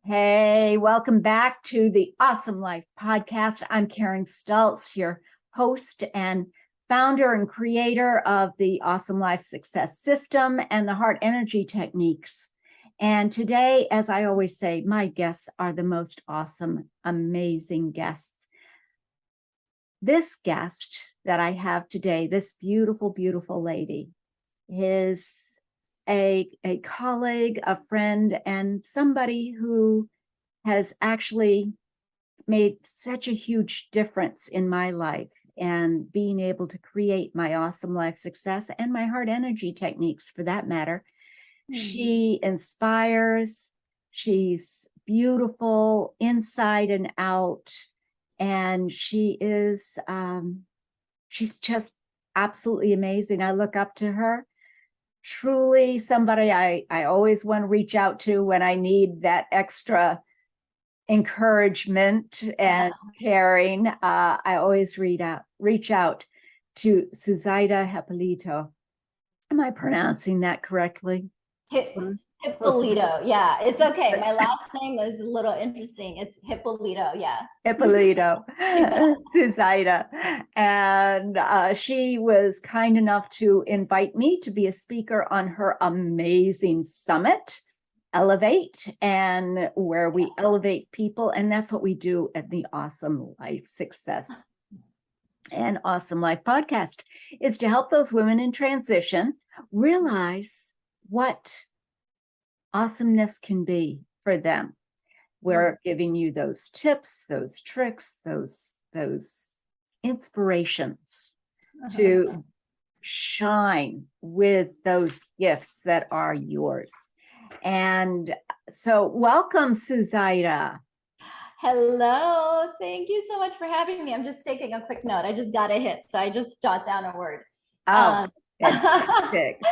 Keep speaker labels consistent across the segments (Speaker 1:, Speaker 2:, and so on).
Speaker 1: Hey, welcome back to the Awesome Life podcast. I'm Karen Stultz, your host and founder and creator of the Awesome Life Success System and the Heart Energy Techniques. And today, as I always say, my guests are the most awesome, amazing guests. This guest that I have today, this beautiful, beautiful lady, is a colleague, a friend, and somebody who has actually made such a huge difference in my life and being able to create my awesome life success and my heart energy techniques for that matter. She inspires, she's beautiful inside and out, and she's just absolutely amazing. I look up to her. Truly somebody I always want to reach out to when I need that extra encouragement and caring. I always reach out to Suzaita Hipolito. Am I pronouncing that correctly?
Speaker 2: Hipolito. Yeah, it's okay. My last name is a little interesting. It's Hipolito. Yeah.
Speaker 1: Hipolito. Suzaita. And she was kind enough to invite me to be a speaker on her amazing summit, Elevate, and where we elevate people. And that's what we do at the Awesome Life Success and Awesome Life podcast, is to help those women in transition realize what awesomeness can be for them. We're giving you those tips, those tricks, those inspirations to shine with those gifts that are yours. And so welcome, Suzaita.
Speaker 2: Hello. Thank you so much for having me. I'm just taking a quick note. I just got a hit, so I just jot down a word.
Speaker 1: Oh, fantastic.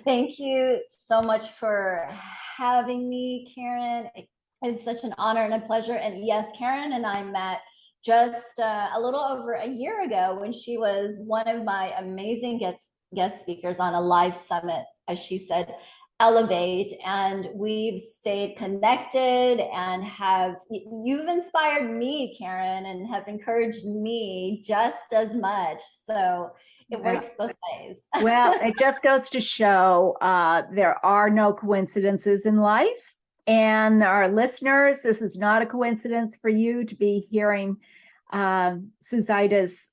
Speaker 2: Thank you so much for having me, Karen. It's such an honor and a pleasure. And yes, Karen and I met just a little over a year ago when she was one of my amazing guest speakers on a live summit, as she said, Elevate. And we've stayed connected and you've inspired me, Karen, and have encouraged me just as much. So it works both ways.
Speaker 1: Well, it just goes to show there are no coincidences in life. And our listeners, this is not a coincidence for you to be hearing Suzaita's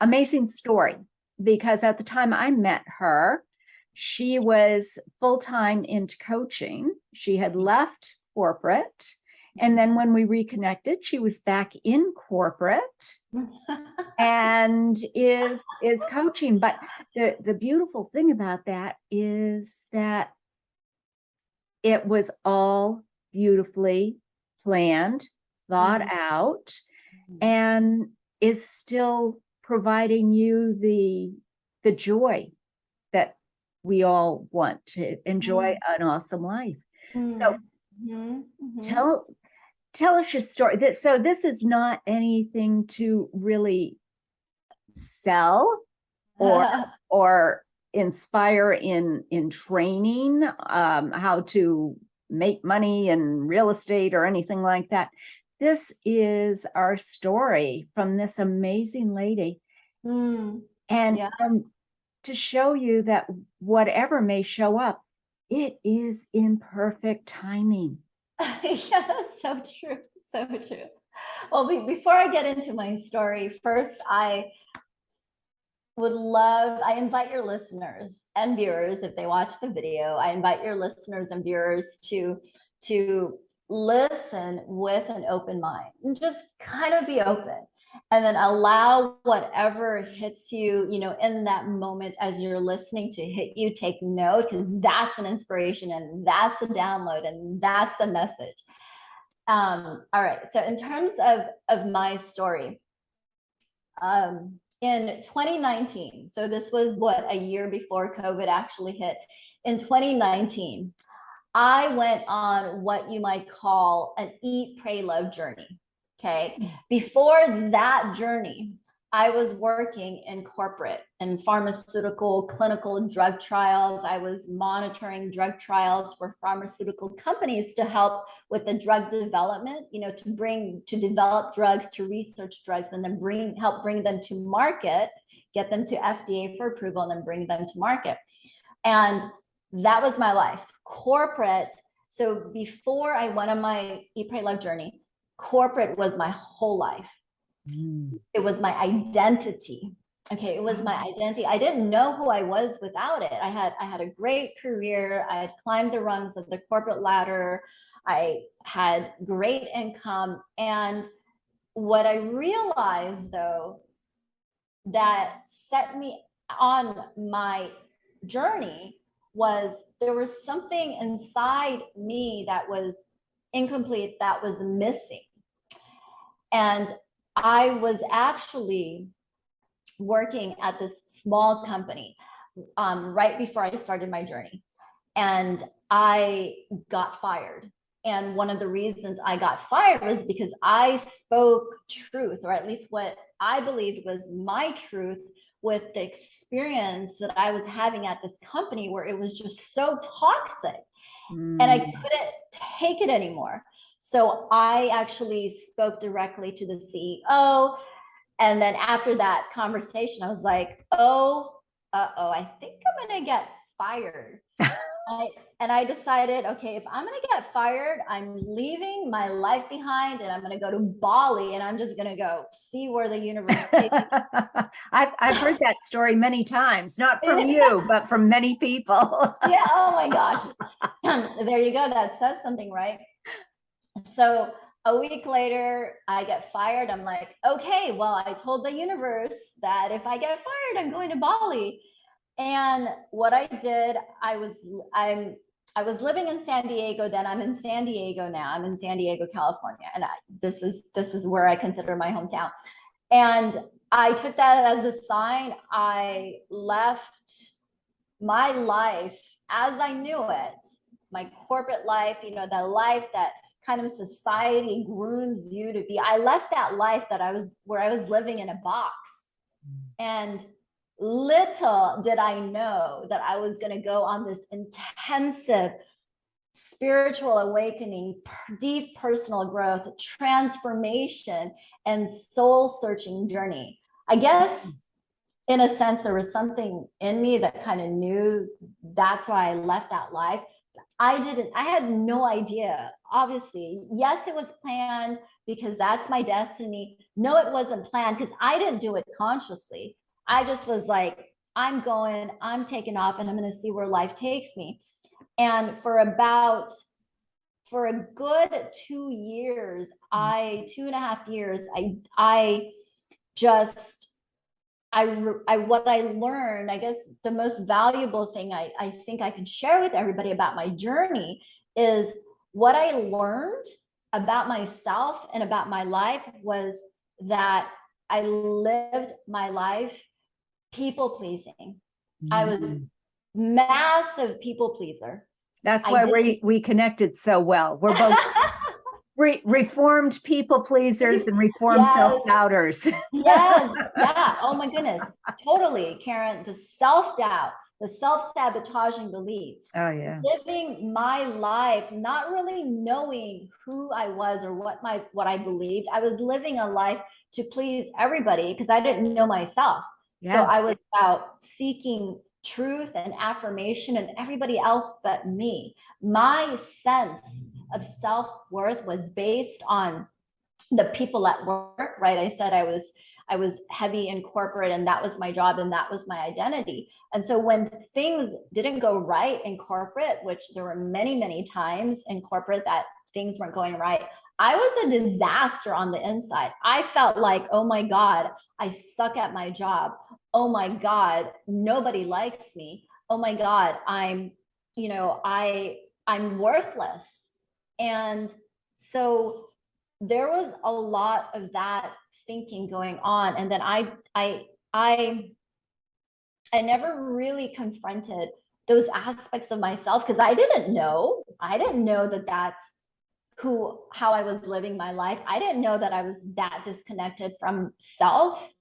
Speaker 1: amazing story, because at the time I met her, she was full-time into coaching. She had left corporate. And then when we reconnected, she was back in corporate and is coaching. But the beautiful thing about that is that it was all beautifully planned, thought out, and is still providing you the joy that we all want to enjoy an awesome life. So tell us your story. So this is not anything to really sell or inspire in training, how to make money in real estate or anything like that. This is our story from this amazing lady. And to show you that whatever may show up, it is in perfect timing.
Speaker 2: Yeah, so true. So true. Well, before I get into my story, first, I invite your listeners and viewers, if they watch the video, I invite your listeners and viewers to listen with an open mind and just kind of be open. And then allow whatever hits you, in that moment as you're listening to hit you, take note, because that's an inspiration and that's a download and that's a message. All right. So in terms of my story, in 2019, so this was a year before COVID actually hit. In 2019, I went on what you might call an eat, pray, love journey. Okay. Before that journey, I was working in corporate and pharmaceutical clinical drug trials. I was monitoring drug trials for pharmaceutical companies to help with the drug development, to develop drugs, to research drugs, and then help bring them to market, get them to FDA for approval, and then bring them to market. And that was my life, corporate. So before I went on my Eat, Pray, Love journey, corporate was my whole life. It was my identity. Okay, it was my identity. I didn't know who I was without it. I had a great career. I had climbed the rungs of the corporate ladder. I had great income. And what I realized, though, that set me on my journey was there was something inside me that was incomplete, that was missing. And I was actually working at this small company right before I started my journey. And I got fired. And one of the reasons I got fired was because I spoke truth, or at least what I believed was my truth, with the experience that I was having at this company where it was just so toxic. And I couldn't take it anymore. So I actually spoke directly to the CEO. And then after that conversation, I was like, I think I'm going to get fired. And I decided, okay, if I'm going to get fired, I'm leaving my life behind and I'm going to go to Bali and I'm just going to go see where the universe takes me.
Speaker 1: I've heard that story many times, not from you, but from many people.
Speaker 2: Yeah. Oh my gosh. There you go. That says something, right? So a week later, I get fired. I'm like, okay, well, I told the universe that if I get fired, I'm going to Bali. And what I did, I was living in San Diego. Then I'm in San Diego now. I'm in San Diego, California, and this is where I consider my hometown. And I took that as a sign. I left my life as I knew it, my corporate life, the life that kind of society grooms you to be. I left that life where I was living in a box. And little did I know that I was going to go on this intensive spiritual awakening, deep personal growth, transformation, and soul searching journey. I guess in a sense, there was something in me that kind of knew that's why I left that life. I had no idea. Obviously, yes, it was planned because that's my destiny. No, it wasn't planned because I didn't do it consciously. I just was like, I'm taking off and I'm going to see where life takes me. And for a good 2 years, 2.5 years, what I learned, I guess the most valuable thing I think I can share with everybody about my journey is what I learned about myself and about my life was that I lived my life people pleasing. I was massive people pleaser.
Speaker 1: That's why we connected so well. We're both reformed people pleasers and reformed self-doubters.
Speaker 2: Yes. Yeah. Oh my goodness. Totally, Karen. The self-doubt, the self-sabotaging beliefs.
Speaker 1: Oh yeah.
Speaker 2: Living my life, not really knowing who I was or what I believed. I was living a life to please everybody because I didn't know myself. Yeah. So I was about seeking truth and affirmation and everybody else but me. My sense of self-worth was based on the people at work, right? I said I was heavy in corporate and that was my job and that was my identity. And so when things didn't go right in corporate, which there were many, many times in corporate that things weren't going right, I was a disaster on the inside. I felt like, oh my God, I suck at my job. Oh my God, nobody likes me. Oh my God, I'm worthless. And so there was a lot of that thinking going on. And then I never really confronted those aspects of myself because I didn't know that that's how I was living my life. I didn't know that I was that disconnected from self.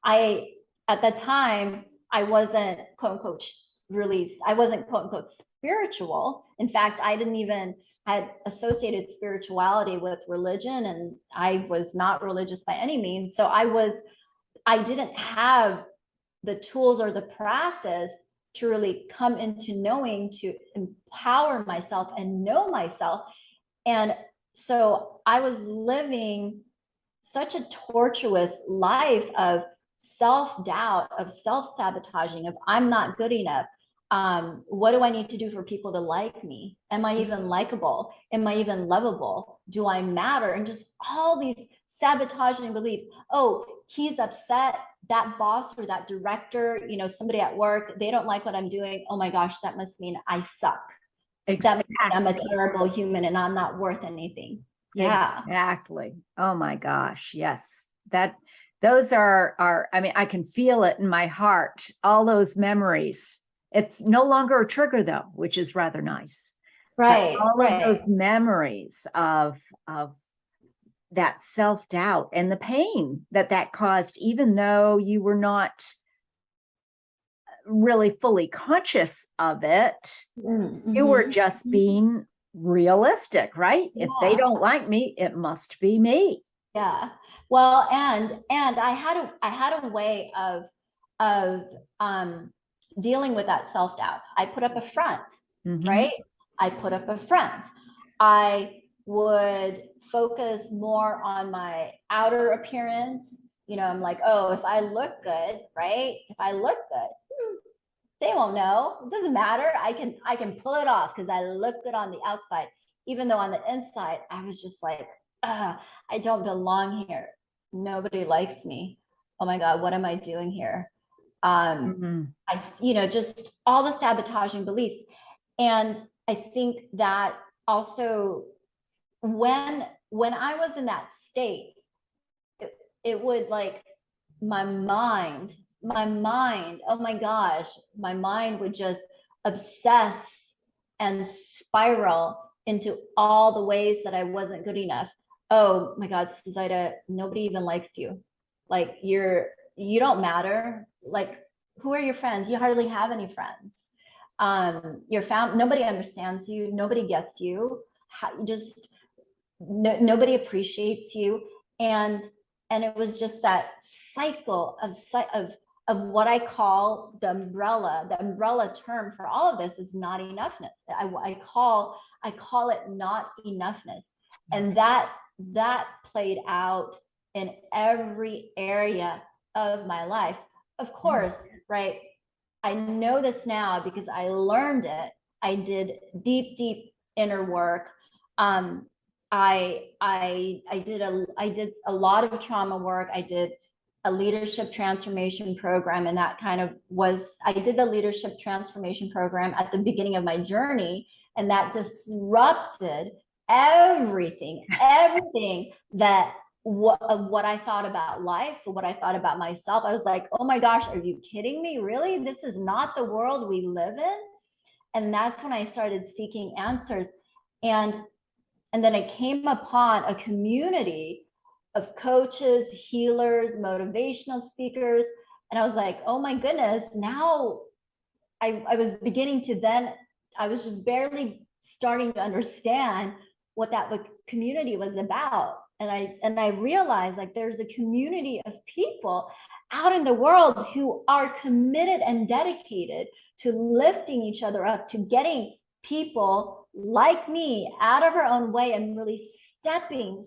Speaker 2: I, at the time, I wasn't quote unquote really, I wasn't quote unquote spiritual. In fact, I didn't even had associated spirituality with religion, and I was not religious by any means. So I didn't have the tools or the practice to really come into knowing, to empower myself and know myself. And so I was living such a tortuous life of self-doubt, of self-sabotaging, of I'm not good enough. What do I need to do for people to like me? Am I even likable? Am I even lovable? Do I matter? And just all these sabotaging beliefs. Oh, he's upset. That boss or that director, somebody at work, they don't like what I'm doing. Oh my gosh, that must mean I suck. That means I'm a terrible human and I'm not worth anything. Yeah.
Speaker 1: Exactly. Oh my gosh. Yes. Those are, I mean, I can feel it in my heart, all those memories. It's no longer a trigger though, which is rather nice.
Speaker 2: Right.
Speaker 1: But all
Speaker 2: right.
Speaker 1: of those memories of that self-doubt and the pain that caused, even though you were not really fully conscious of it, you were just being realistic, right? If they don't like me, it must be me.
Speaker 2: Yeah. Well, and I had a way of dealing with that self-doubt. I put up a front, right? I put up a front. I would focus more on my outer appearance. I'm like, oh, if I look good, right? If I look good, they won't know. It doesn't matter. I can pull it off because I look good on the outside, even though on the inside I was just like, I don't belong here. Nobody likes me. Oh my God, what am I doing here? Just all the sabotaging beliefs. And I think that also when I was in that state, it would like my mind, oh my gosh, my mind would just obsess and spiral into all the ways that I wasn't good enough. Oh my God, Suzaita, nobody even likes you. Like you don't matter. Like, who are your friends? You hardly have any friends. Nobody understands you. Nobody gets you. Just nobody appreciates you. And it was just that cycle of what I call the umbrella term for all of this is not enoughness. I call it not enoughness. And that played out in every area of my life. Of course, right? I know this now because I learned it. I did deep inner work. I did a lot of trauma work. I did a leadership transformation program, and that kind of I did the leadership transformation program at the beginning of my journey, and that disrupted everything that what I thought about life, what I thought about myself. I was like, oh my gosh, are you kidding me? Really? This is not the world we live in. And that's when I started seeking answers. And then I came upon a community of coaches, healers, motivational speakers. And I was like, oh my goodness, now I was beginning to then, I was just barely starting to understand what that community was about. And I realized like there's a community of people out in the world who are committed and dedicated to lifting each other up, to getting people like me out of our own way and really stepping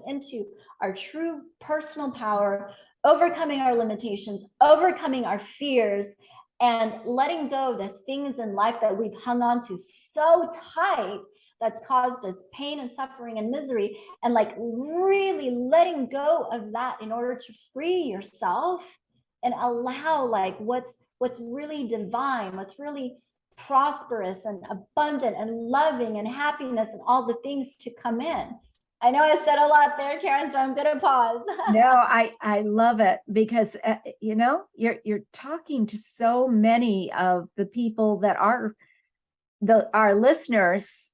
Speaker 2: into our true personal power, overcoming our limitations, overcoming our fears, and letting go of the things in life that we've hung on to so tight that's caused us pain and suffering and misery, and like really letting go of that in order to free yourself and allow like what's really divine, what's really prosperous and abundant and loving and happiness and all the things to come in. I know I said a lot there, Karen, so I'm going to pause.
Speaker 1: No, I love it because you're talking to so many of the people that are our listeners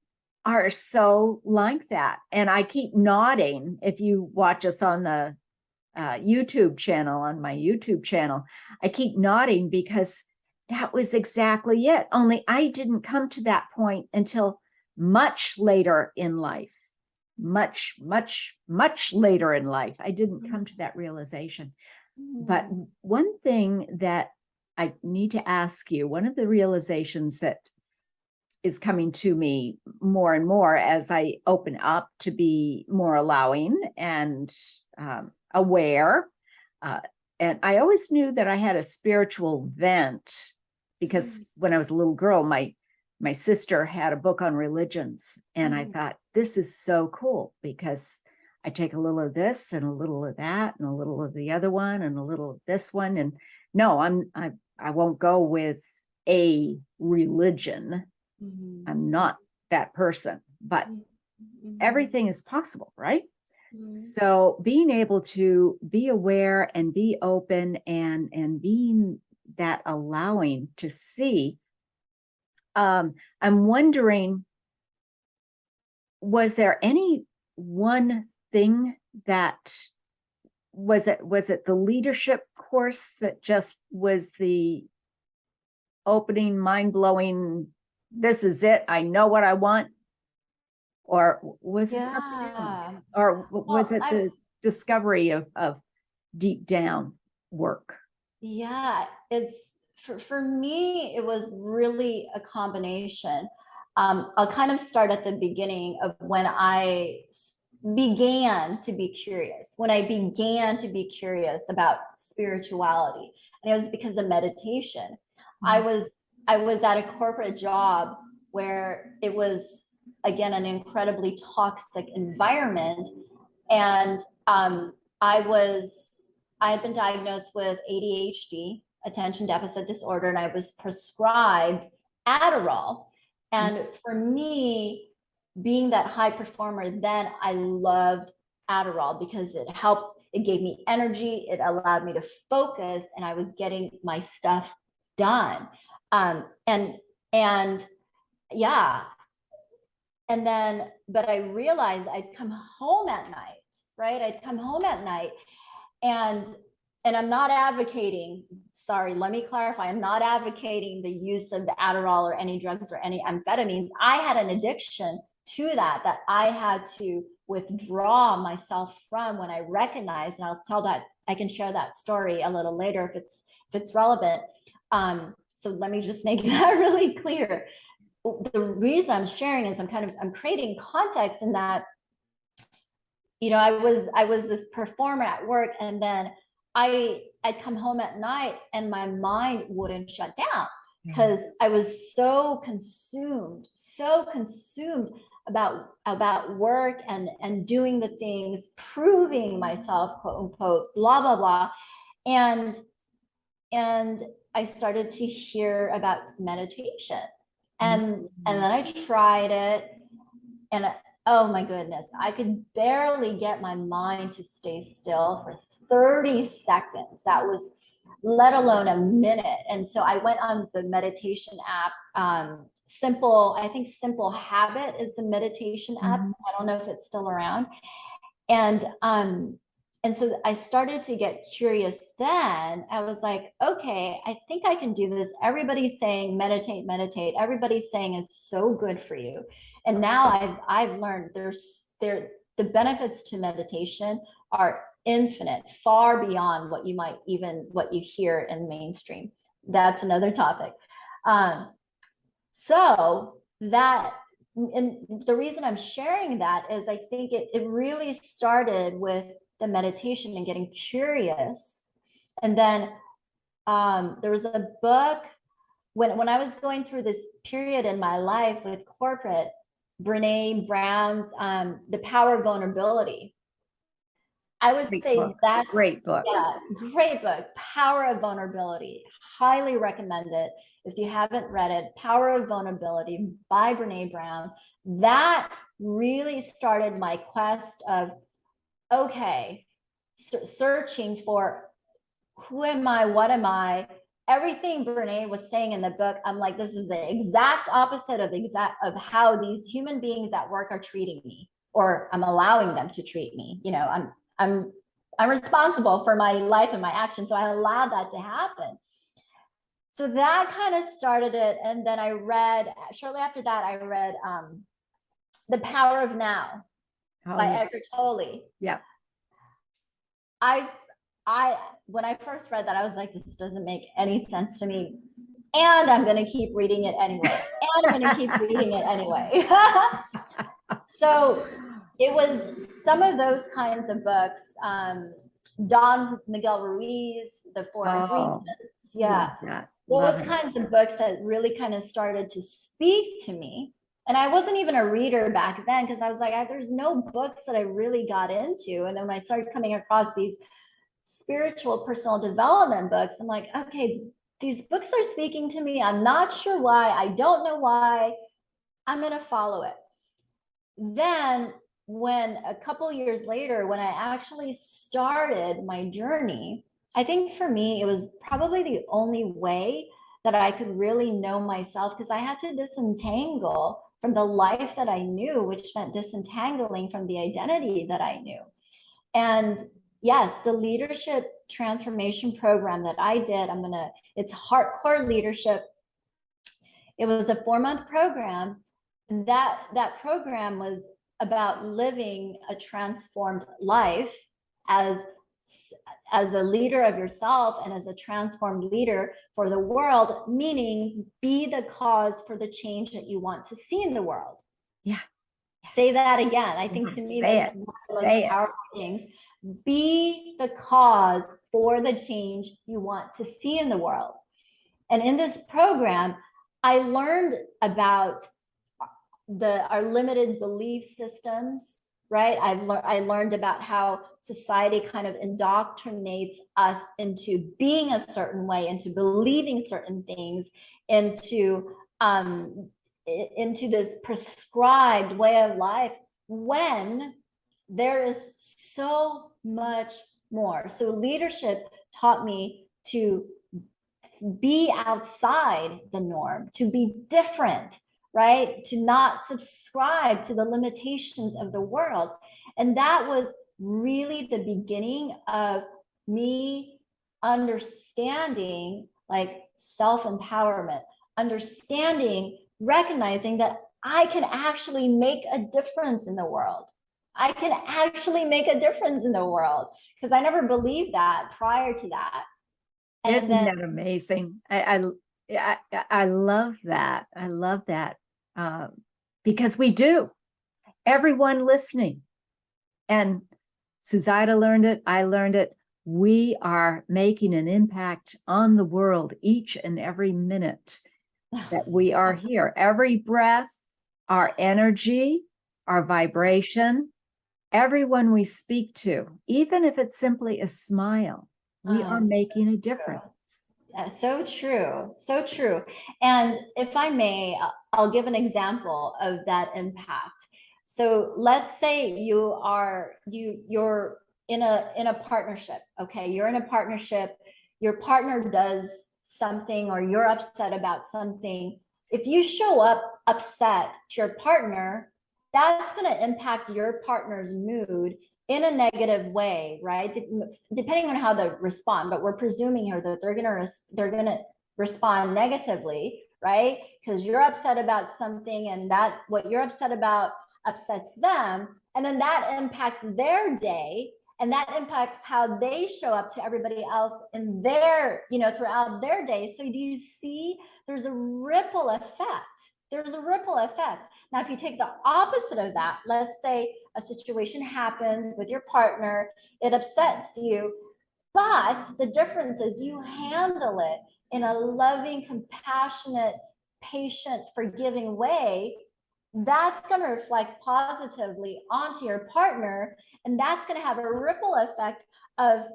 Speaker 1: are so like that, and I keep nodding if you watch us on the YouTube channel, on my YouTube channel. I keep nodding because that was exactly it. Only I didn't come to that point until much later in life. Much, much, much later in life. I didn't come to that realization. But one thing that I need to ask you, one of the realizations that is coming to me more and more as I open up to be more allowing and aware. And I always knew that I had a spiritual vent because when I was a little girl, my sister had a book on religions, and I thought, this is so cool because I take a little of this and a little of that and a little of the other one and a little of this one. And no, I won't go with a religion. I'm not that person, but everything is possible, right? So being able to be aware and be open and being that allowing to see, I'm wondering, was there any one thing that was it the leadership course that just was the opening, mind-blowing, this is it, I know what I want? Or was it something else? Or was it the discovery of deep down work?
Speaker 2: Yeah, it's for me, it was really a combination. I'll kind of start at the beginning of when I began to be curious, when I began to be curious about spirituality. And it was because of meditation. I was at a corporate job where it was, again, an incredibly toxic environment. And I had been diagnosed with ADHD, attention deficit disorder, and I was prescribed Adderall. And for me, being that high performer, then I loved Adderall because it gave me energy, it allowed me to focus, and I was getting my stuff done. And yeah. And then, but I realized I'd come home at night, right? I'd come home at night and I'm not advocating, sorry, let me clarify, I'm not advocating the use of the Adderall or any drugs or any amphetamines. I had an addiction to that I had to withdraw myself from when I recognized, and I can share that story a little later if it's relevant. So let me just make that really clear. The reason I'm sharing is I'm creating context in that, I was this performer at work, and then I'd come home at night and my mind wouldn't shut down because I was so consumed about work and doing the things, proving myself, quote unquote, blah, blah, blah. And I started to hear about meditation. And then I tried it, and oh my goodness, I could barely get my mind to stay still for 30 seconds. That was, let alone a minute. And so I went on the meditation app. I think Simple Habit is a meditation app. I don't know if it's still around. And so I started to get curious then. I was like, okay, I think I can do this. Everybody's saying meditate, meditate. Everybody's saying it's so good for you. And now I've learned the benefits to meditation are infinite, far beyond what you hear in mainstream. That's another topic. So that, and the reason I'm sharing that is I think it really started with the meditation and getting curious. And then there was a book when I was going through this period in my life with corporate, Brene Brown's The Power of Vulnerability. I would say that's
Speaker 1: great book.
Speaker 2: Yeah, great book. Power of Vulnerability. Highly recommend it. If you haven't read it, Power of Vulnerability by Brene Brown. That really started my quest of, okay, searching for who am I, what am I? Everything Brene was saying in the book, I'm like, this is the exact opposite of how these human beings at work are treating me, or I'm allowing them to treat me. I'm I'm responsible for my life and my actions. So I allowed that to happen. So that kind of started it. And then I read, shortly after that, I read The Power of Now by
Speaker 1: yeah.
Speaker 2: Eckhart Tolle.
Speaker 1: Yeah.
Speaker 2: I when I first read that, I was like, this doesn't make any sense to me. And I'm going to keep reading it anyway. And I'm going to keep reading it anyway. So it was some of those kinds of books. Don Miguel Ruiz, The Four Agreements.
Speaker 1: Oh,
Speaker 2: Yeah.
Speaker 1: love that.
Speaker 2: Those
Speaker 1: Love it.
Speaker 2: kinds of books that really kind of started to speak to me. And I wasn't even a reader back then because I was like, there's no books that I really got into. And then when I started coming across these spiritual personal development books, I'm like, okay, these books are speaking to me. I'm not sure why. I don't know why. I'm going to follow it. Then when a couple years later, when I actually started my journey, I think for me, it was probably the only way that I could really know myself because I had to disentangle from the life that I knew, which meant disentangling from the identity that I knew. And yes, the leadership transformation program that I did, it's hardcore leadership. It was a 4-month program. That program was about living a transformed life as a leader of yourself and as a transformed leader for the world, meaning be the cause for the change that you want to see in the world.
Speaker 1: Yeah.
Speaker 2: Say that again. I think to me, that's one of the most powerful things. Be the cause for the change you want to see in the world. And in this program, I learned about our limited belief systems, right? I learned about how society kind of indoctrinates us into being a certain way, into believing certain things, into this prescribed way of life when there is so much more. So leadership taught me to be outside the norm, to be different, right? To not subscribe to the limitations of the world. And that was really the beginning of me understanding like self-empowerment, understanding, recognizing that I can actually make a difference in the world. I can actually make a difference in the world because I never believed that prior to that.
Speaker 1: Isn't that amazing? I love that. I love that because we do. Everyone listening, and Suzaita learned it. I learned it. We are making an impact on the world each and every minute that we are here. Every breath, our energy, our vibration, everyone we speak to, even if it's simply a smile, we are making a difference.
Speaker 2: So true. So true. And if I may, I'll give an example of that impact. So let's say you're in a partnership. Okay. You're in a partnership. Your partner does something or you're upset about something. If you show up upset to your partner, that's going to impact your partner's mood in a negative way, right? Depending on how they respond, but we're presuming here that they're gonna respond negatively, right? Because you're upset about something, and that what you're upset about upsets them, and then that impacts their day, and that impacts how they show up to everybody else in their, throughout their day. So do you see? There's a ripple effect. There's a ripple effect. Now, if you take the opposite of that, let's say a situation happens with your partner, it upsets you, but the difference is you handle it in a loving, compassionate, patient, forgiving way. That's going to reflect positively onto your partner, and that's going to have a ripple effect of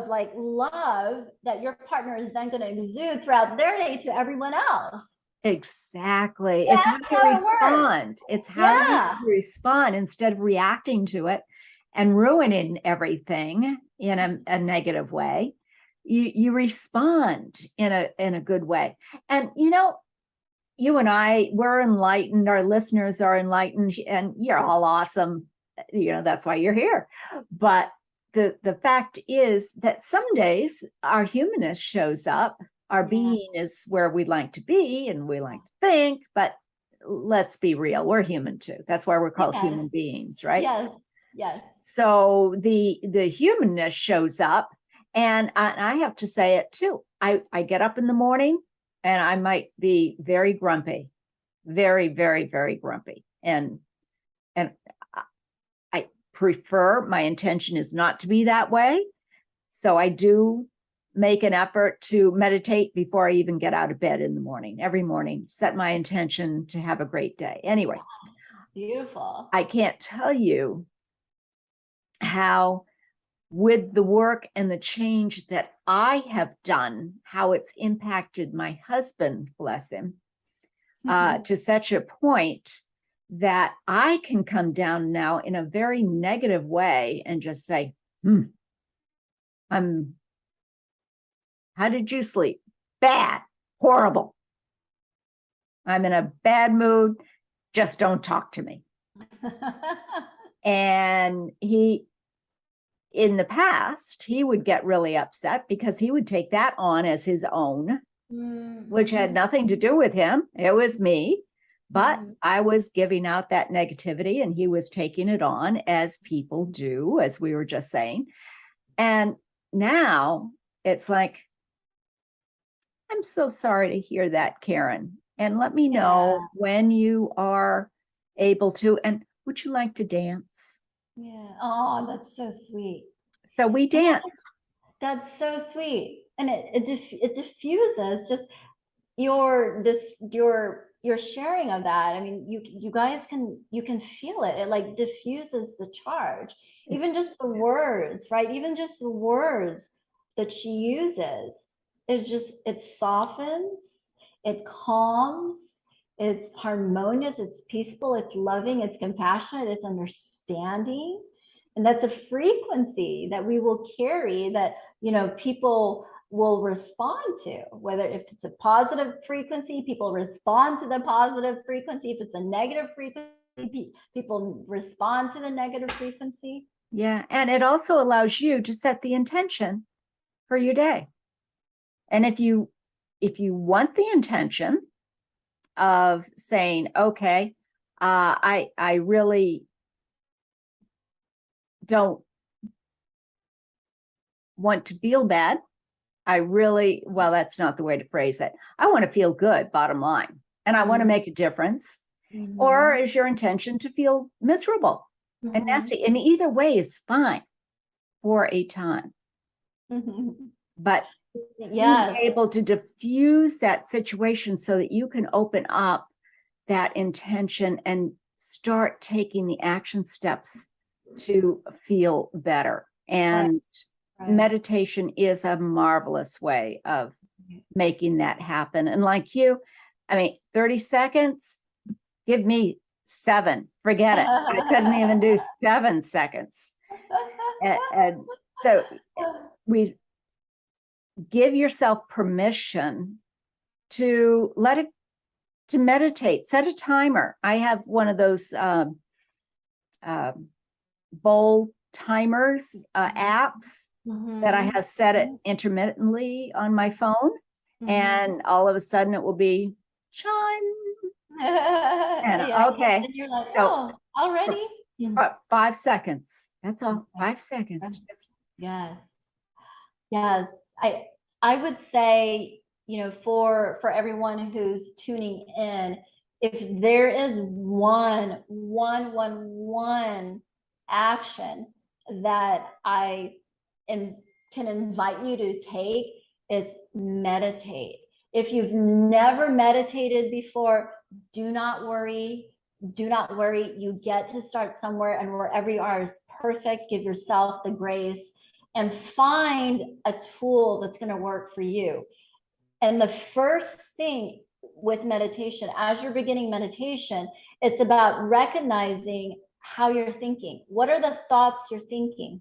Speaker 2: like love that your partner is then going to exude throughout their day to everyone else.
Speaker 1: Exactly. It's how you respond. It's how you respond instead of reacting to it and ruining everything in a negative way. You respond in a good way. And you and I, we're enlightened, our listeners are enlightened, and you're all awesome. That's why you're here. But the fact is that some days our humanness shows up. Our
Speaker 2: Yeah.
Speaker 1: being is where we like to be and we like to think, but let's be real, we're human too. That's why we're called
Speaker 2: Yes.
Speaker 1: human beings, right?
Speaker 2: Yes. Yes.
Speaker 1: So the humanness shows up, and I have to say it too. I get up in the morning and I might be very grumpy, very, very, very grumpy. And I prefer, my intention is not to be that way. So I do make an effort to meditate before I even get out of bed in the morning, every morning, set my intention to have a great day. Anyway,
Speaker 2: Beautiful.
Speaker 1: I can't tell you how, with the work and the change that I have done, how it's impacted my husband, bless him, to such a point that I can come down now in a very negative way and just say, how did you sleep? Bad, horrible. I'm in a bad mood. Just don't talk to me. And in the past, he would get really upset because he would take that on as his own, which had nothing to do with him. It was me. But I was giving out that negativity and he was taking it on, as people do, as we were just saying. And now it's like, I'm so sorry to hear that, Karen. And let me know when you are able to. And would you like to dance?
Speaker 2: Yeah. Oh, that's so sweet.
Speaker 1: So we dance.
Speaker 2: That's so sweet. And it diffuses just your sharing of that. I mean, you guys can feel it. It like diffuses the charge. Even just the words, right? Even just the words that she uses, it softens, it calms, it's harmonious, it's peaceful, it's loving, it's compassionate, it's understanding. And that's a frequency that we will carry, that people will respond to. Whether if it's a positive frequency, people respond to the positive frequency. If it's a negative frequency, people respond to the negative frequency.
Speaker 1: Yeah. And it also allows you to set the intention for your day. And if you want the intention of saying, okay, I really don't want to feel bad. Well, that's not the way to phrase it. I want to feel good, bottom line. And I want to make a difference. Or is your intention to feel miserable and nasty? And either way is fine for a time. But being able to diffuse that situation so that you can open up that intention and start taking the action steps to feel better. And meditation is a marvelous way of making that happen. And like you, 30 seconds, give me 7, forget it. I couldn't even do 7 seconds. And so we give yourself permission to to meditate, set a timer. I have one of those bowl timers apps that I have set it intermittently on my phone. And all of a sudden it will be chime. And okay.
Speaker 2: And you're like, oh, already?
Speaker 1: 5 seconds. That's all. 5 seconds.
Speaker 2: Yes. Yes. I would say, for everyone who's tuning in, if there is one action that I can invite you to take, it's meditate. If you've never meditated before, do not worry. You get to start somewhere, and wherever you are is perfect. Give yourself the grace and find a tool that's going to work for you. And the first thing with meditation, as you're beginning meditation, it's about recognizing how you're thinking. What are the thoughts you're thinking?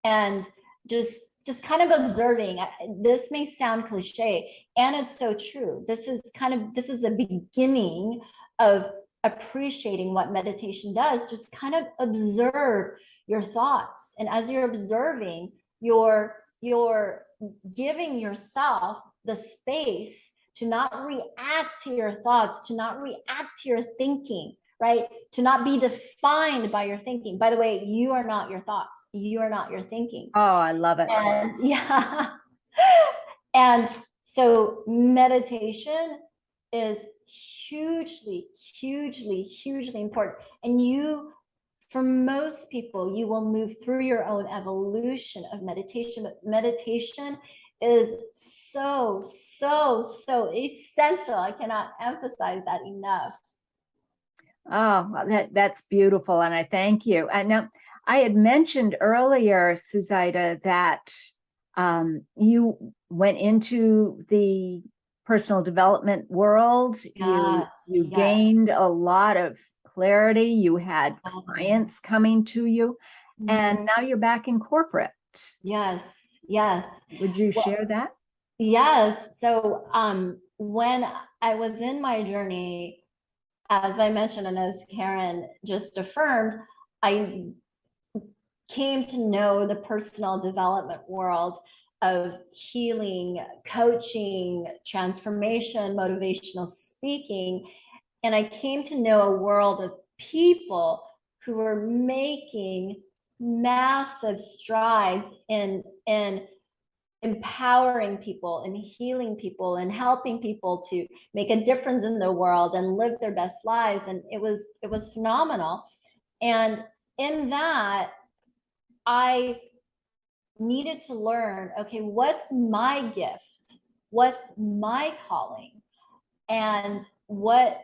Speaker 2: And just kind of observing. This may sound cliche, and it's so true. This is the beginning of appreciating what meditation does, just kind of observe your thoughts. And as you're observing, you're giving yourself the space to not react to your thoughts, to not react to your thinking, right? To not be defined by your thinking. By the way, you are not your thoughts. You are not your thinking.
Speaker 1: Oh, I love it.
Speaker 2: And yeah. And so meditation is hugely, hugely, hugely important. And you, for most people, you will move through your own evolution of meditation, but meditation is so, so, so essential. I cannot emphasize that enough.
Speaker 1: Oh, that's beautiful. And I thank you. And now I had mentioned earlier, Suzaita, that you went into the personal development world.
Speaker 2: Yes,
Speaker 1: You
Speaker 2: yes.
Speaker 1: gained a lot of clarity. You had clients coming to you, and now you're back in corporate.
Speaker 2: Yes, yes.
Speaker 1: Would you
Speaker 2: Well,
Speaker 1: share that?
Speaker 2: yes. So when I was in my journey, as I mentioned, and as Karen just affirmed, I came to know the personal development world of healing, coaching, transformation, motivational speaking. And I came to know a world of people who were making massive strides in empowering people and healing people and helping people to make a difference in the world and live their best lives. And it was phenomenal. And in that, I needed to learn, okay, what's my gift? What's my calling? And what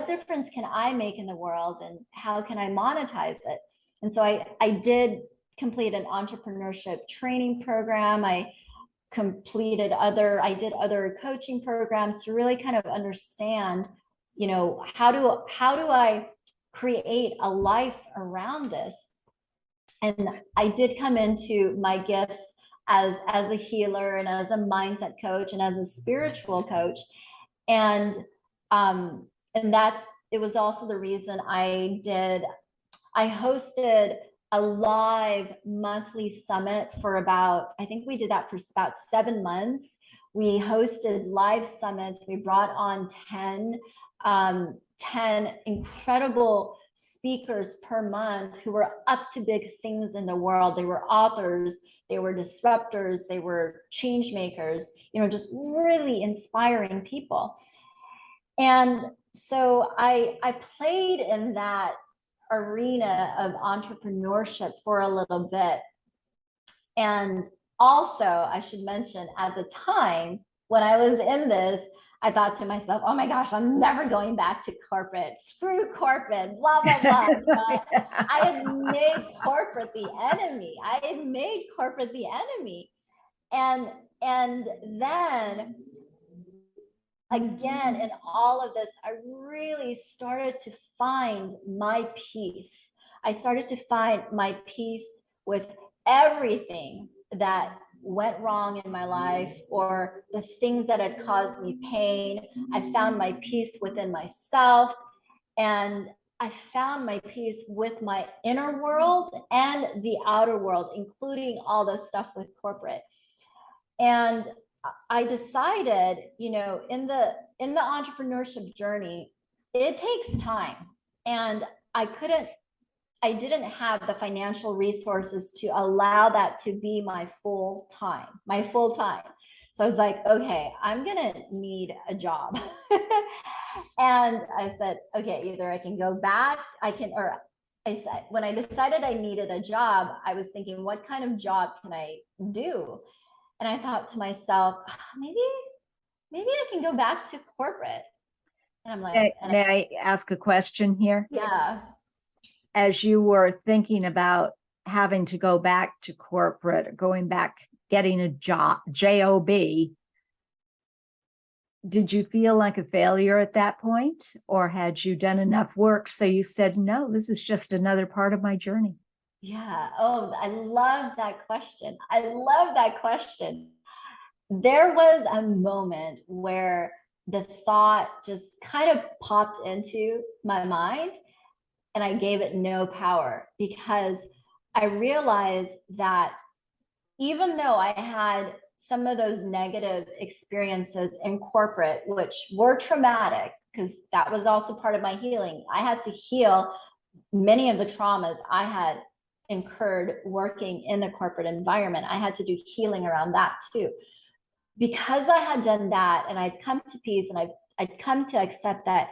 Speaker 2: difference can I make in the world, and how can I monetize it? And so I did complete an entrepreneurship training program. I did other coaching programs to really kind of understand, how do I create a life around this? And I did come into my gifts as a healer and as a mindset coach and as a spiritual coach. And that's it was also the reason I hosted a live monthly summit for about, I think we did that for about 7 months. We hosted live summits. We brought on 10 incredible speakers per month who were up to big things in the world. They were authors, they were disruptors, they were change makers, just really inspiring people. And so I played in that arena of entrepreneurship for a little bit. And also, I should mention, at the time when I was in this, I thought to myself, oh my gosh, I'm never going back to corporate. Screw corporate, blah, blah, blah. I had made corporate the enemy. And then again, in all of this, I really started to find my peace. I started to find my peace with everything that went wrong in my life, or the things that had caused me pain. I found my peace within myself, and I found my peace with my inner world and the outer world, including all the stuff with corporate. And I decided, in the entrepreneurship journey, it takes time. And I didn't have the financial resources to allow that to be my full time. So I was like, okay, I'm gonna need a job. And I said, okay, either I can go back, I said, when I decided I needed a job, I was thinking, what kind of job can I do? And I thought to myself, maybe I can go back to corporate. And I'm like,
Speaker 1: May I ask a question here?
Speaker 2: yeah.
Speaker 1: As you were thinking about having to go back to corporate, or going back, getting a job, did you feel like a failure at that point? Or had you done enough work so you said, no, this is just another part of my journey?
Speaker 2: Yeah. Oh, I love that question. There was a moment where the thought just kind of popped into my mind, and I gave it no power, because I realized that even though I had some of those negative experiences in corporate, which were traumatic, because that was also part of my healing. I had to heal many of the traumas I had incurred working in the corporate environment. I had to do healing around that too. Because I had done that, and I'd come to peace, and I'd come to accept that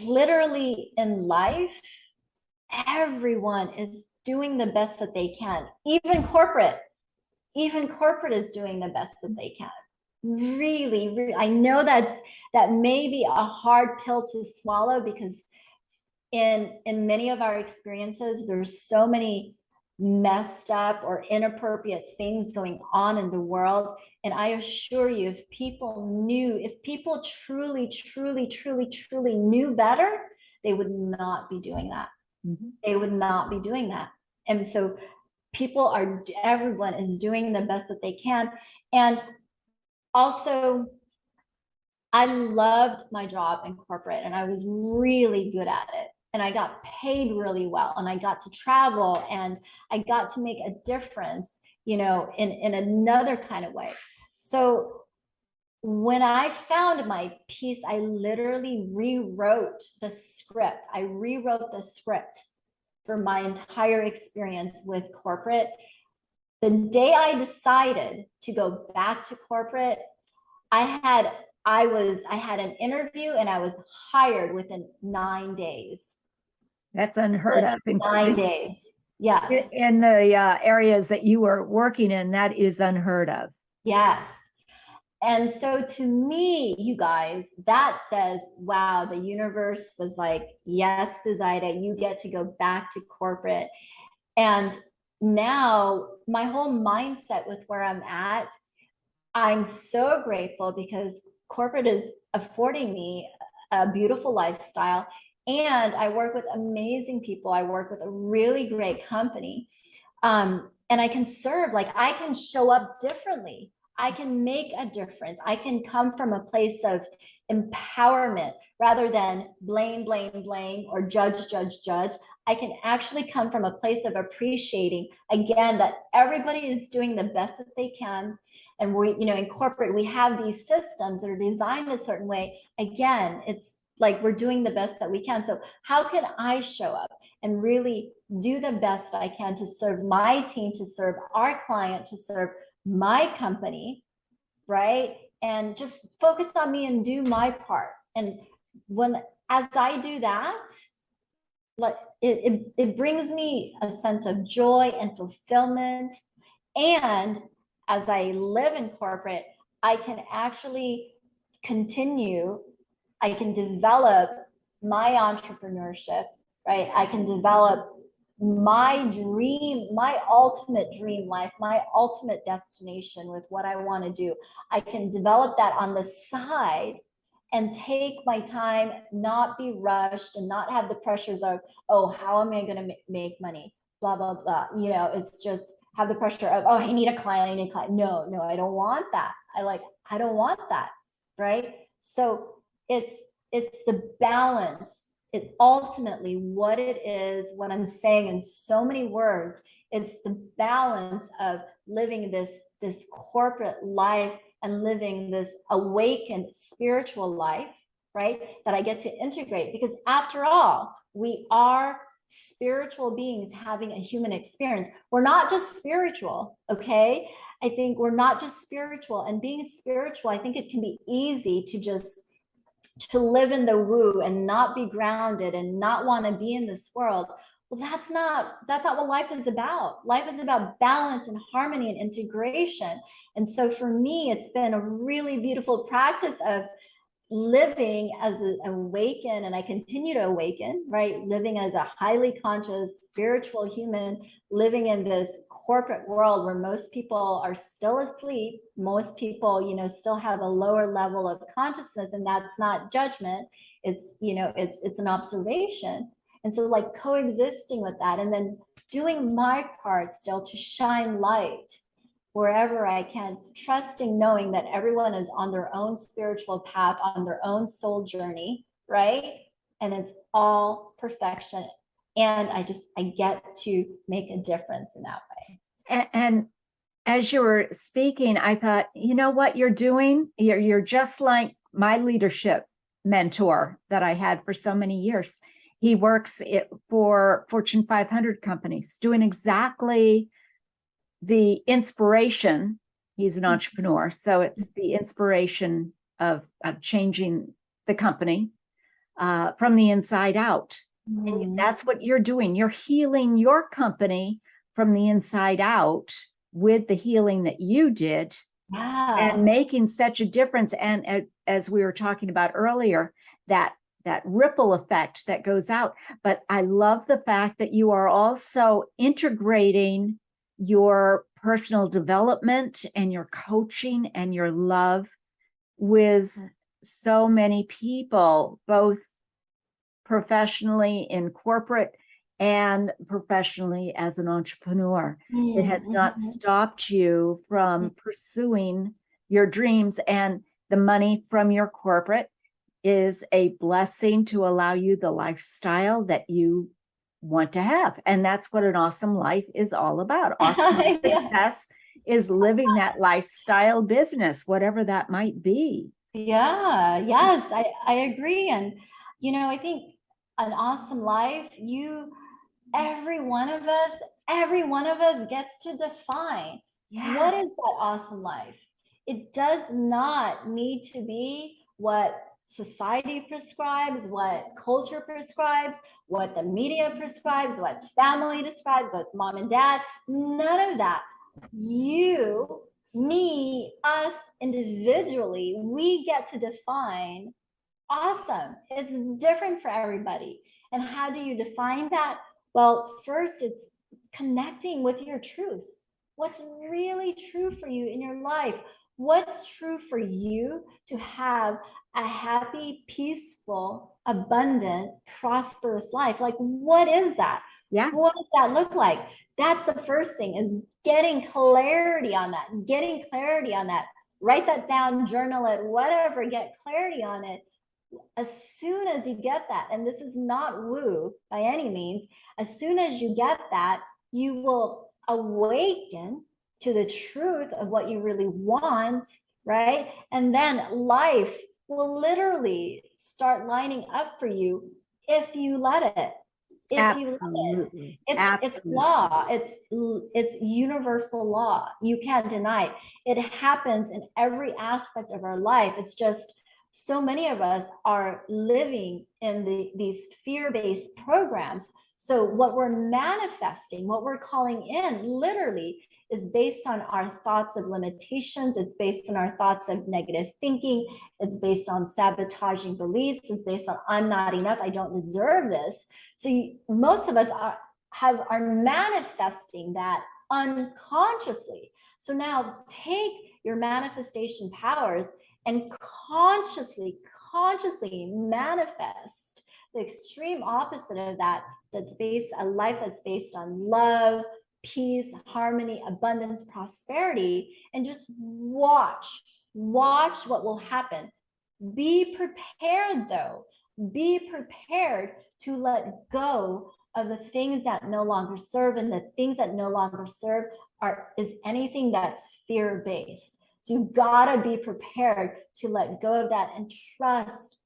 Speaker 2: literally in life, everyone is doing the best that they can. Even corporate is doing the best that they can. Really, really, I know that may be a hard pill to swallow, because in many of our experiences, there's so many messed up or inappropriate things going on in the world. And I assure you, if people truly knew better, they would not be doing that.
Speaker 1: Mhm.
Speaker 2: They would not be doing that. And so everyone is doing the best that they can. And also, I loved my job in corporate, and I was really good at it. And I got paid really well, and I got to travel, and I got to make a difference, in another kind of way. So when I found my peace, I literally rewrote the script. I rewrote the script for my entire experience with corporate. The day I decided to go back to corporate, I had I had an interview, and I was hired within 9 days.
Speaker 1: That's unheard of.
Speaker 2: 9 days. Yes.
Speaker 1: In the areas that you were working in, that is unheard of.
Speaker 2: Yes. And so to me, you guys, that says, wow, the universe was like, yes, Suzaita, you get to go back to corporate. And now my whole mindset with where I'm at, I'm so grateful, because corporate is affording me a beautiful lifestyle. And I work with amazing people. I work with a really great company. And I can serve, like, I can show up differently. I can make a difference. I can come from a place of empowerment rather than blame, or judge. I can actually come from a place of appreciating, again, that everybody is doing the best that they can. And in corporate, we have these systems that are designed a certain way. Again, it's like we're doing the best that we can. So how can I show up and really do the best I can to serve my team, to serve our client, to serve my company, right? And just focus on me and do my part. And as I do that, like it brings me a sense of joy and fulfillment. And as I live in corporate, I can actually continue, I can develop my entrepreneurship, right? I can develop my ultimate dream life, my ultimate destination with what I want to do. I can develop that on the side and take my time, not be rushed, and not have the pressures of, oh, how am I going to make money? Blah, blah, blah. It's just have the pressure of, oh, I need a client, I need a client. No, I don't want that. I don't want that. Right. So it's the balance. It ultimately what it is, what I'm saying in so many words, it's the balance of living this corporate life and living this awakened spiritual life, right? That I get to integrate, because after all, we are spiritual beings having a human experience. We're not just spiritual, okay? I think we're not just spiritual, and being spiritual, I think it can be easy to live in the woo and not be grounded and not want to be in this world. Well, that's not what life is about. Life is about balance and harmony and integration. And so for me, it's been a really beautiful practice of living as an awaken, and I continue to awaken, right? Living as a highly conscious spiritual human, living in this corporate world where most people are still asleep. Most people, still have a lower level of consciousness, and that's not judgment. It's an observation. And so like coexisting with that, and then doing my part still to shine light wherever I can, trusting, knowing that everyone is on their own spiritual path, on their own soul journey, right? And it's all perfection. And I get to make a difference in that way.
Speaker 1: And as you were speaking, I thought, you know what you're doing? You're just like my leadership mentor that I had for so many years. He works for Fortune 500 companies, doing exactly the inspiration. He's an entrepreneur, so it's the inspiration of changing the company from the inside out. And that's what you're doing. You're healing your company from the inside out with the healing that you did, and making such a difference. And as we were talking about earlier, that ripple effect that goes out. But I love the fact that you are also integrating your personal development and your coaching and your love with so many people, both professionally in corporate and professionally as an entrepreneur. It has not stopped you from pursuing your dreams, and the money from your corporate is a blessing to allow you the lifestyle that you want to have. And that's what an awesome life is all about. Awesome success is living that lifestyle business, whatever that might be.
Speaker 2: Yeah, yes, I agree. And, I think an awesome life, every one of us gets to define what is that awesome life. It does not need to be what society prescribes, what culture prescribes, what the media prescribes, what family describes, what's mom and dad. None of that. You, me, us individually, we get to define awesome. It's different for everybody. And how do you define that? Well, first, it's connecting with your truth. What's really true for you in your life? What's true for you to have a happy, peaceful, abundant, prosperous life? Like, what is that?
Speaker 1: Yeah.
Speaker 2: What does that look like? That's the first thing, is getting clarity on that, Write that down, journal it, whatever, get clarity on it. As soon as you get that, and this is not woo by any means, as soon as you get that, you will awaken to the truth of what you really want, right? And then life will literally start lining up for you if you let it.
Speaker 1: Absolutely.
Speaker 2: It's law. It's universal law. You can't deny it. It happens in every aspect of our life. It's just so many of us are living in these fear-based programs. So what we're manifesting, what we're calling in, literally is based on our thoughts of limitations. It's based on our thoughts of negative thinking. It's based on sabotaging beliefs. It's based on I'm not enough. I don't deserve this. So most of us are manifesting that unconsciously. So now take your manifestation powers and consciously manifest the extreme opposite of that. A life that's based on love, peace, harmony, abundance, prosperity, and just watch what will happen. Be prepared though. Be prepared to let go of the things that no longer serve, and the things that no longer serve is anything that's fear-based. So you gotta be prepared to let go of that and trust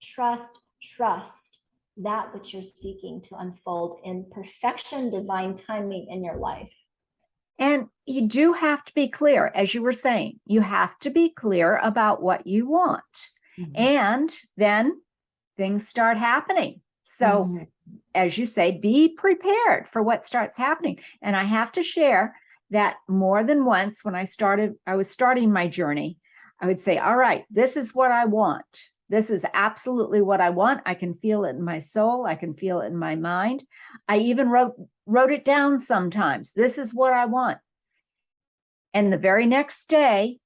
Speaker 2: that which you're seeking to unfold in perfection, divine timing in your life.
Speaker 1: And you do have to be clear, as you were saying, you have to be clear about what you want. And then things start happening. So, as you say, be prepared for what starts happening. And I have to share that more than once when I was starting my journey, I would say, all right, this is what I want. This is absolutely what I want. I can feel it in my soul. I can feel it in my mind. I even wrote it down sometimes. This is what I want. And the very next day,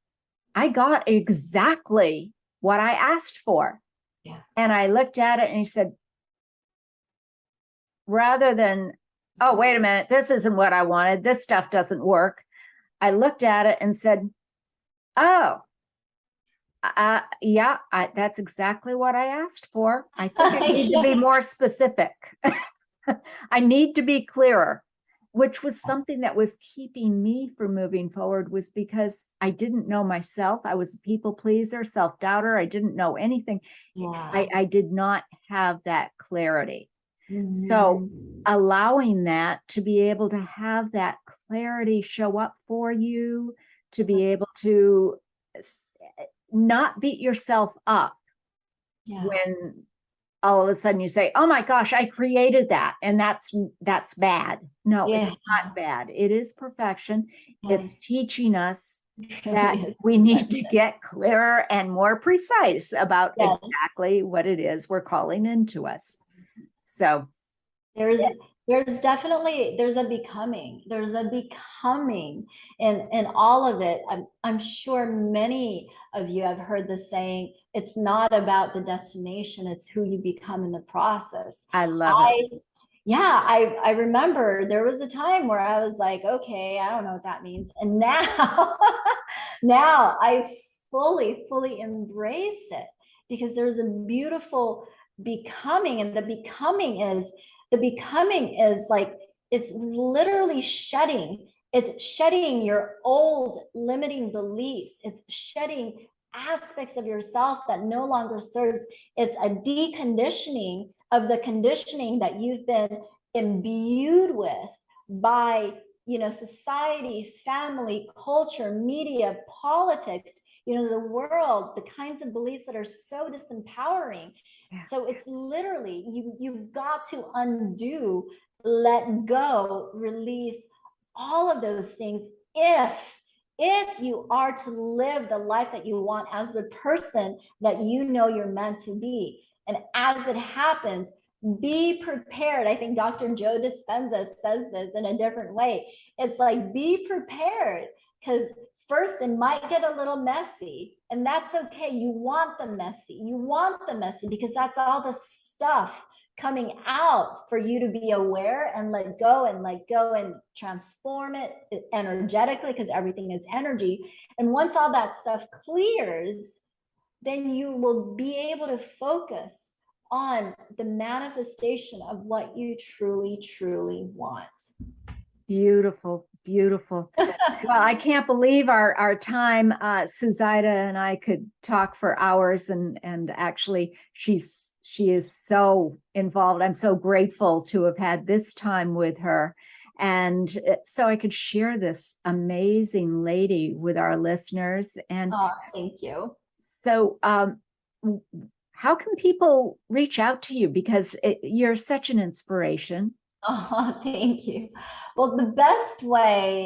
Speaker 1: I got exactly what I asked for.
Speaker 2: Yeah.
Speaker 1: And I looked at it and he said, rather than, oh, wait a minute, this isn't what I wanted, this stuff doesn't work, I looked at it and said, oh, yeah, that's exactly what I asked for. I think I need to be more specific. I need to be clearer, which was something that was keeping me from moving forward, was because I didn't know myself. I was a people pleaser, self-doubter. I didn't know anything.
Speaker 2: Yeah.
Speaker 1: I did not have that clarity. So
Speaker 2: Mhm.
Speaker 1: allowing that, to be able to have that clarity show up for you, to be able to not beat yourself up
Speaker 2: Yeah.
Speaker 1: when all of a sudden you say, oh my gosh, I created that, and that's bad. No, it's
Speaker 2: Yeah.
Speaker 1: not bad. It is perfection. It's
Speaker 2: Yes.
Speaker 1: teaching us
Speaker 2: It
Speaker 1: that
Speaker 2: really is.
Speaker 1: we need to get clearer and more precise about
Speaker 2: Yes.
Speaker 1: exactly what it is we're calling into us. So
Speaker 2: There's definitely there's a becoming. There's a becoming in all of it. I'm sure many of you have heard the saying, it's not about the destination, it's who you become in the process.
Speaker 1: I love it.
Speaker 2: I Yeah, I remember there was a time where I was like, okay, I don't know what that means. And now now I fully embrace it, because there's a beautiful becoming, and the becoming is like, it's literally shedding. It's shedding your old limiting beliefs. It's shedding aspects of yourself that no longer serves. It's a deconditioning of the conditioning that you've been imbued with by, society, family, culture, media, politics, the world, the kinds of beliefs that are so disempowering.
Speaker 1: Yeah.
Speaker 2: So it's literally, you've got to undo, let go, release all of those things, if you are to live the life that you want as the person that you're meant to be. And as it happens, be prepared. I think Dr. Joe Dispenza says this in a different way. It's like, be prepared, because first it might get a little messy, and that's okay. You want the messy because that's all the stuff coming out for you to be aware and let go and transform it energetically, because everything is energy. And once all that stuff clears, then you will be able to focus on the manifestation of what you truly want.
Speaker 1: Beautiful, beautiful. Well, I can't believe our time. Suzaita and I could talk for hours, and actually she is so involved. I'm so grateful to have had this time with her, and so I could share this amazing lady with our listeners. And
Speaker 2: Oh, thank you.
Speaker 1: so, how can people reach out to you? Because you're such an inspiration.
Speaker 2: Oh, thank you. Well, the best way,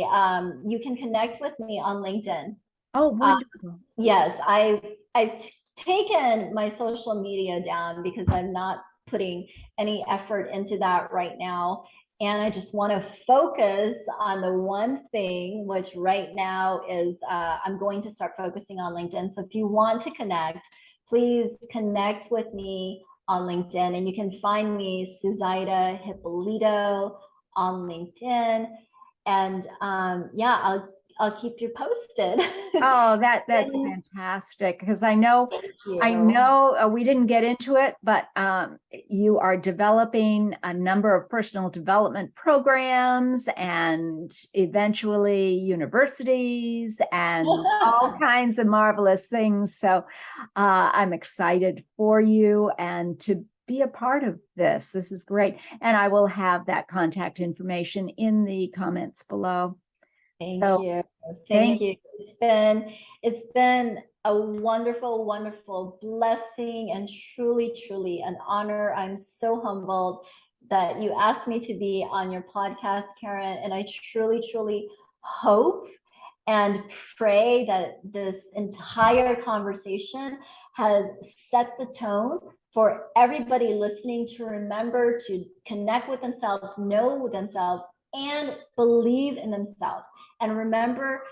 Speaker 2: you can connect with me on LinkedIn.
Speaker 1: Oh,
Speaker 2: Um,
Speaker 1: wonderful.
Speaker 2: yes, I've taken my social media down because I'm not putting any effort into that right now. And I just want to focus on the one thing, which right now is, I'm going to start focusing on LinkedIn. So if you want to connect, please connect with me on LinkedIn, and you can find me Suzaita Hipolito on LinkedIn. And yeah, I'll keep you posted.
Speaker 1: Oh, that's
Speaker 2: And
Speaker 1: fantastic, because I know
Speaker 2: thank you.
Speaker 1: we didn't get into it, but you are developing a number of personal development programs, and eventually universities, and all kinds of marvelous things. So I'm excited for you and to be a part of this. This is great. And I will have that contact information in the comments below.
Speaker 2: Thank
Speaker 1: So
Speaker 2: you. Thank
Speaker 1: thank
Speaker 2: you. It's been a wonderful blessing, and truly an honor. I'm so humbled that you asked me to be on your podcast, Karen, and I truly hope and pray that this entire conversation has set the tone for everybody listening to remember to connect with themselves, know themselves, and believe in themselves. And remember,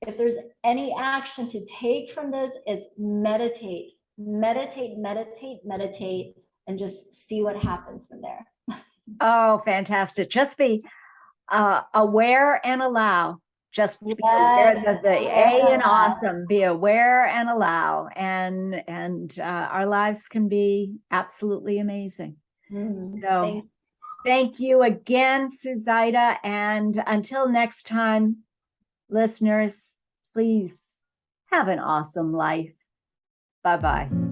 Speaker 2: if there's any action to take from this, it's meditate, and just see what happens from there.
Speaker 1: Oh, fantastic. Just be aware and allow. Just be aware,
Speaker 2: Yes,
Speaker 1: the
Speaker 2: aware
Speaker 1: A
Speaker 2: and
Speaker 1: in
Speaker 2: allow.
Speaker 1: awesome, be aware and allow. And our lives can be absolutely amazing. So
Speaker 2: Thank
Speaker 1: thank you again, Suzaita. And until next time, listeners, please have an awesome life. Bye-bye.